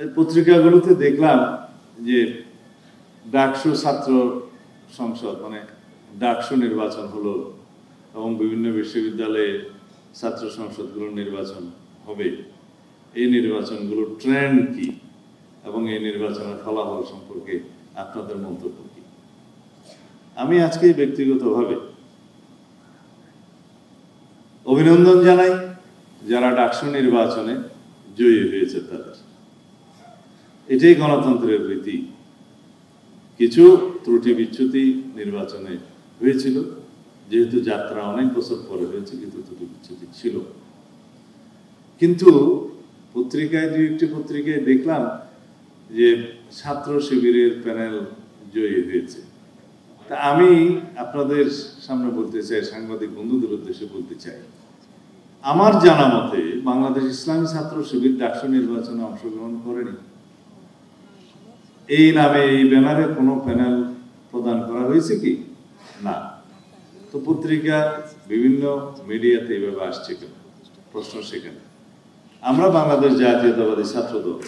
এই পত্রিকাগুলোতে দেখলাম যে ডাকসু ছাত্র সংসদ মানে ডাকসু নির্বাচন হলো এবং বিভিন্ন বিশ্ববিদ্যালয়ে ছাত্র সংসদগুলোর নির্বাচন হবে। এই নির্বাচনগুলোর ট্রেন্ড কি এবং এই নির্বাচনের ফলাফল সম্পর্কে আপনাদের মন্তব্য কি? আমি আজকে ব্যক্তিগতভাবে অভিনন্দন জানাই যারা ডাকসু নির্বাচনে জয়ী হয়েছে তাদের। এটাই গণতন্ত্রের রীতি। কিছু ত্রুটি বিচ্যুতি নির্বাচনে হয়েছিল, যেহেতু যাত্রা অনেক বছর পরে হয়েছে, কিন্তু ত্রুটি বিচ্যুতি ছিল। কিন্তু পত্রিকায় দু একটি পত্রিকায় দেখলাম যে ছাত্র শিবিরের প্যানেল জয়ী হয়েছে। তা আমি আপনাদের সামনে বলতে চাই, সাংবাদিক বন্ধুদের উদ্দেশ্যে বলতে চাই, আমার জানা মতে বাংলাদেশ ইসলামী ছাত্র শিবির ডাকসু নির্বাচনে অংশগ্রহণ করেনি। এই নামে এই ব্যানারে কোনো প্যানেল প্রদান করা হয়েছে কি? না। তো পত্রিকা বিভিন্ন মিডিয়াতে এইভাবে আসছে কেন? প্রশ্ন সেখানে। আমরা বাংলাদেশ জাতীয়তাবাদী ছাত্র দল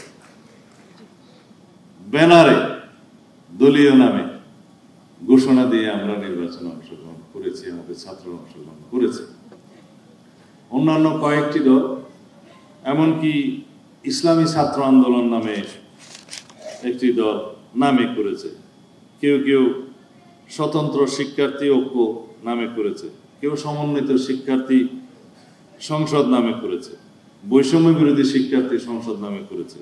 ব্যানারে দলীয় নামে ঘোষণা দিয়ে আমরা নির্বাচনে অংশগ্রহণ করেছি, আমাদের ছাত্ররা অংশগ্রহণ করেছে। অন্যান্য কয়েকটি দল, এমনকি ইসলামী ছাত্র আন্দোলন নামে একটি দল নামে করেছে, কেউ কেউ স্বতন্ত্র শিক্ষার্থী ঐক্য নামে করেছে, কেউ সমন্বিত শিক্ষার্থী সংসদ নামে করেছে, বৈষম্য বিরোধী শিক্ষার্থী সংসদ নামে করেছে,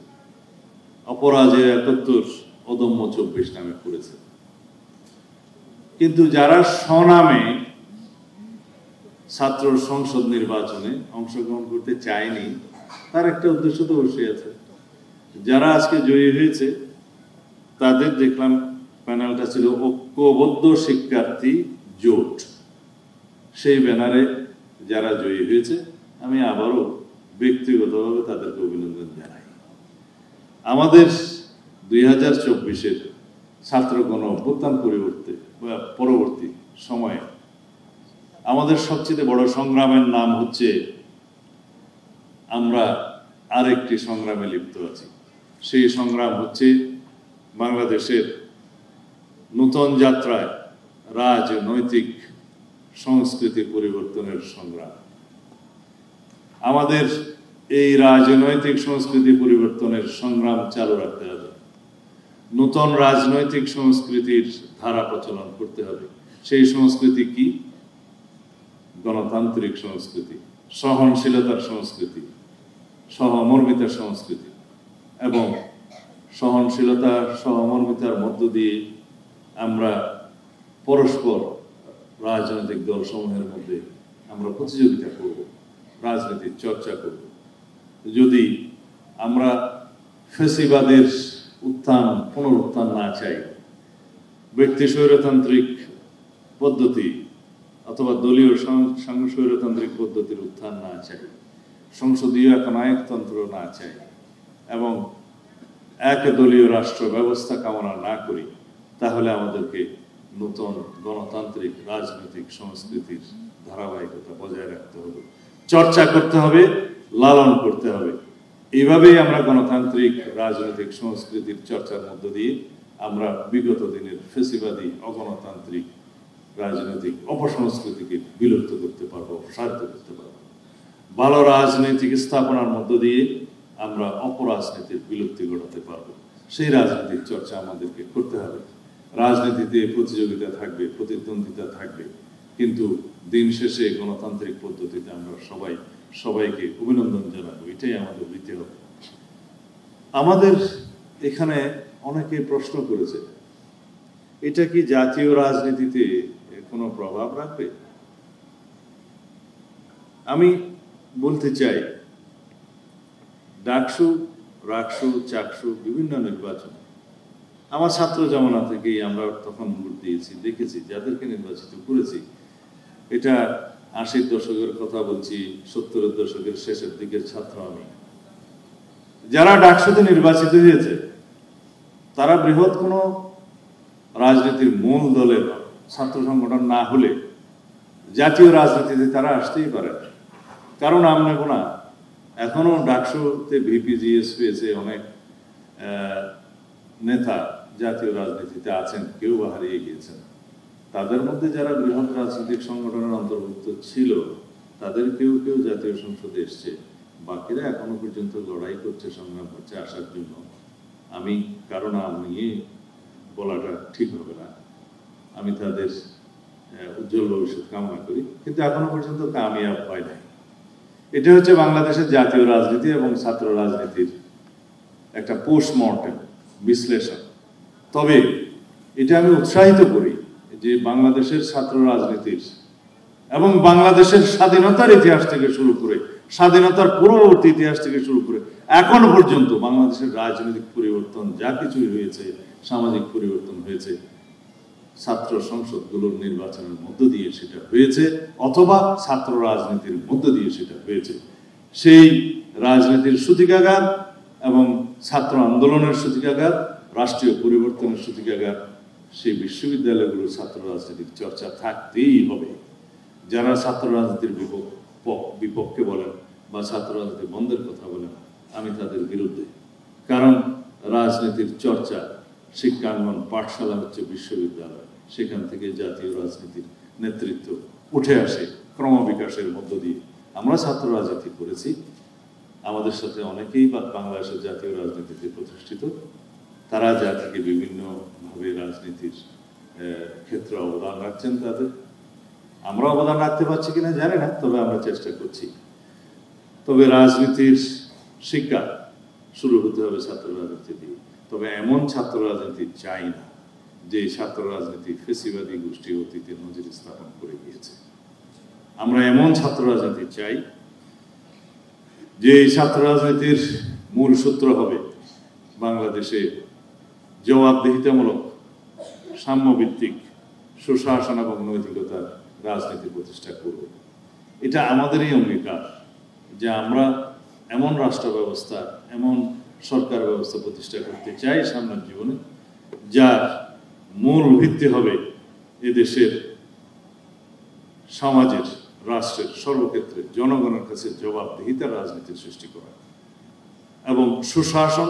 অপরাজেয় ৭১, অদম্য ২৪ নামে করেছে। কিন্তু যারা স্বনামে ছাত্র সংসদ নির্বাচনে অংশগ্রহণ করতে চায়নি, তার একটা উদ্দেশ্য তো অবশ্যই আছে। যারা আজকে জয়ী হয়েছে তাদের দেখলাম প্যানেলটা ছিল ঐক্যবদ্ধ শিক্ষার্থী জোট। সেই ব্যানারে যারা জয়ী হয়েছে আমি আবারও ব্যক্তিগতভাবে তাদেরকে অভিনন্দন জানাই। আমাদের ২০২৪-এর ছাত্র গণ অভ্যুত্থান পরবর্তী সময়ে আমাদের সবচেয়ে বড় সংগ্রামের নাম হচ্ছে, আমরা আরেকটি সংগ্রামে লিপ্ত আছি। সেই সংগ্রাম হচ্ছে বাংলাদেশের নূতন যাত্রায় রাজনৈতিক সংস্কৃতি পরিবর্তনের সংগ্রাম। আমাদের এই রাজনৈতিক সংস্কৃতি পরিবর্তনের সংগ্রাম চালু রাখতে হবে। নূতন রাজনৈতিক সংস্কৃতির ধারা প্রচলন করতে হবে। সেই সংস্কৃতি কি? গণতান্ত্রিক সংস্কৃতি, সহনশীলতার সংস্কৃতি, সহমর্মিতার সংস্কৃতি। এবং সহনশীলতা সহমর্মিতার মধ্য দিয়ে আমরা পরস্পর রাজনৈতিক দলসমূহের মধ্যে আমরা প্রতিযোগিতা করব, রাজনীতির চর্চা করব। যদি আমরা ফ্যাসিবাদের পুনরুত্থান না চাই, ব্যক্তি স্বৈরতান্ত্রিক পদ্ধতি অথবা দলীয় স্বৈরতান্ত্রিক পদ্ধতির উত্থান না চাই, সংসদীয় একনায়কতন্ত্র না চাই এবং একদলীয় রাষ্ট্র ব্যবস্থা কামনা না করি, তাহলে আমাদেরকে নতুন গণতান্ত্রিক রাজনৈতিক সংস্কৃতির ধারাবাহিকতা বজায় রাখতে হবে, চর্চা করতে হবে, লালন করতে হবে। এইভাবেই আমরা গণতান্ত্রিক রাজনৈতিক সংস্কৃতির চর্চার মধ্য দিয়ে আমরা বিগত দিনের ফ্যাসিবাদী অগণতান্ত্রিক রাজনৈতিক অপসংস্কৃতিকে বিলুপ্ত করতে পারবো, অপসারিত করতে পারবো। ভালো রাজনৈতিক স্থাপনার মধ্য দিয়ে আমরা অপরাজনীতির বিলুপ্তি ঘটাতে পারবো। সেই রাজনৈতিক চর্চা আমাদেরকে করতে হবে। রাজনীতিতে প্রতিযোগিতা থাকবে, প্রতিদ্বন্দ্বিতা থাকবে, কিন্তু দিন শেষে গণতান্ত্রিক পদ্ধতিতে আমরা সবাইকে অভিনন্দন জানাবো। এটাই আমাদের দিতে হবে। আমাদের এখানে অনেকে প্রশ্ন করেছে, এটা কি জাতীয় রাজনীতিতে কোনো প্রভাব রাখবে? আমি বলতে চাই, ডাকসু, রাকসু, চাকসু বিভিন্ন নির্বাচন আমার ছাত্র জমানা থেকেই আমরা তখন ভোট দিয়েছি, দেখেছি যাদেরকে নির্বাচিত করেছি। এটা ৮০-র দশকের কথা বলছি, ৭০-এর দশকের শেষের দিকের ছাত্র আমি। যারা ডাকসুতে নির্বাচিত হয়েছে তারা বৃহৎ কোনো রাজনীতির মূল দলের ছাত্র সংগঠন না হলে জাতীয় রাজনীতিতে তারা আসতেই পারে। কারণ আমরা না এখনো ডাকসুতে ভিপি জিএস পেয়েছে অনেক নেতা জাতীয় রাজনীতিতে আছেন, কেউ বা হারিয়ে গিয়েছেন। তাদের মধ্যে যারা বৃহৎ রাজনৈতিক সংগঠনের অন্তর্ভুক্ত ছিল তাদের কেউ কেউ জাতীয় সংসদে এসছে, বাকিরা এখনো পর্যন্ত লড়াই করছে, সংগ্রাম করছে আসার জন্য। আমি কারো নাম নিয়ে বলাটা ঠিক হবে না, আমি তাদের উজ্জ্বল ভবিষ্যৎ কামনা করি, কিন্তু এখনো পর্যন্ত কামিয়াব হয় নাই। এটা হচ্ছে বাংলাদেশের জাতীয় রাজনীতি এবং ছাত্র রাজনীতির একটা পোস্টমর্টেম বিশ্লেষণ। তবে এটা আমি উৎসাহিত করি যে বাংলাদেশের ছাত্র রাজনীতির এবং বাংলাদেশের স্বাধীনতার ইতিহাস থেকে শুরু করে, স্বাধীনতার পূর্ববর্তী ইতিহাস থেকে শুরু করে এখন পর্যন্ত বাংলাদেশের রাজনৈতিক পরিবর্তন যা কিছুই হয়েছে, সামাজিক পরিবর্তন হয়েছে, ছাত্র সংসদগুলোর নির্বাচনের মধ্য দিয়ে সেটা হয়েছে, অথবা ছাত্র রাজনীতির মধ্য দিয়ে সেটা হয়েছে। সেই রাজনীতির সূতিকাগার এবং ছাত্র আন্দোলনের সূতিকাগার, রাষ্ট্রীয় পরিবর্তনের সূতিকাগার, সেই বিশ্ববিদ্যালয়গুলোর ছাত্র রাজনীতির চর্চা থাকতেই হবে। যারা ছাত্র রাজনীতির বিপক্ষে বলেন বা ছাত্র রাজনীতি বন্ধের কথা বলেন, আমি তাদের বিরুদ্ধে। কারণ রাজনীতির চর্চা, শিক্ষাঙ্গন, পাঠশালা হচ্ছে বিশ্ববিদ্যালয়, সেখান থেকে জাতীয় রাজনীতির নেতৃত্ব উঠে আসে ক্রমবিকাশের মধ্য দিয়ে। আমরা ছাত্র রাজনীতি করেছি, আমাদের সাথে অনেকেই বাংলাদেশের জাতীয় রাজনীতিতে প্রতিষ্ঠিত, তারা জাতিকে বিভিন্নভাবে রাজনীতির ক্ষেত্রে অবদান রাখছেন। তাদের আমরা অবদান রাখতে পারছি কিনা জানি না, তবে আমরা চেষ্টা করছি। তবে রাজনীতির শিক্ষা শুরু হতে হবে ছাত্র রাজনীতি দিয়ে। তবে এমন ছাত্র রাজনীতি চাই না যে ছাত্র রাজনীতি ফেসিবাদী গোষ্ঠী অতীতে নজির স্থাপন করে গিয়েছে। আমরা এমন ছাত্র রাজনীতি চাই যে ছাত্র রাজনীতির মূল সূত্র হবে বাংলাদেশে জবাবদিহিতামূলক, সাম্যভিত্তিক, সুশাসন এবং নৈতিকতার রাজনীতি প্রতিষ্ঠা করব। এটা আমাদেরই অঙ্গীকার যে আমরা এমন রাষ্ট্র ব্যবস্থা, এমন সরকার ব্যবস্থা প্রতিষ্ঠা করতে চাই সামনের জীবনে, যার মূল ভিত্তি হবে এদেশের সমাজের, রাষ্ট্রের সর্বক্ষেত্রে জনগণের কাছে জবাবদিহিতার রাজনীতির সৃষ্টি করা এবং সুশাসন,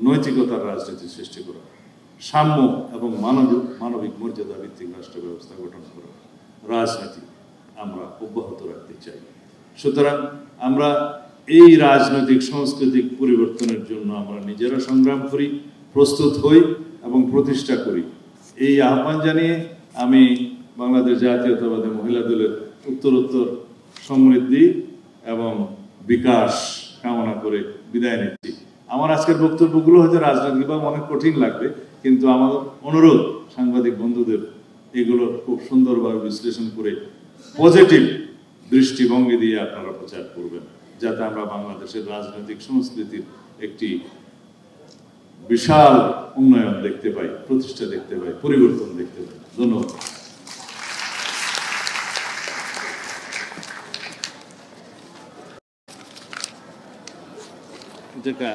নৈতিকতার রাজনীতির সৃষ্টি করা, সাম্য এবং মানবিক মর্যাদা ভিত্তিক রাষ্ট্র ব্যবস্থা গঠন করা রাজনীতি আমরা অব্যাহত রাখতে চাই। সুতরাং আমরা এই রাজনৈতিক সাংস্কৃতিক পরিবর্তনের জন্য আমরা নিজেরা সংগ্রাম করি, প্রস্তুত হই এবং প্রতিষ্ঠা করি। এই আহ্বান জানিয়ে আমি বাংলাদেশ জাতীয়তাবাদী মহিলা দলের উত্তরোত্তর সমৃদ্ধি এবং বিকাশ কামনা করে বিদায় নিচ্ছি। আমার আজকের বক্তব্যগুলো হয়তো রাজনৈতিকভাবে অনেক কঠিন লাগবে, কিন্তু আমার অনুরোধ সাংবাদিক বন্ধুদের এগুলো খুব সুন্দরভাবে বিশ্লেষণ করে পজিটিভ দৃষ্টিভঙ্গি দিয়ে আপনারা প্রচার করবেন, যাতে আমরা বাংলাদেশের রাজনৈতিক সংস্কৃতির একটি বিশাল উন্নয়ন দেখতে পাই, প্রতিষ্ঠা দেখতে পাই, পরিবর্তন দেখতে পাই। ধন্যবাদ। যেটা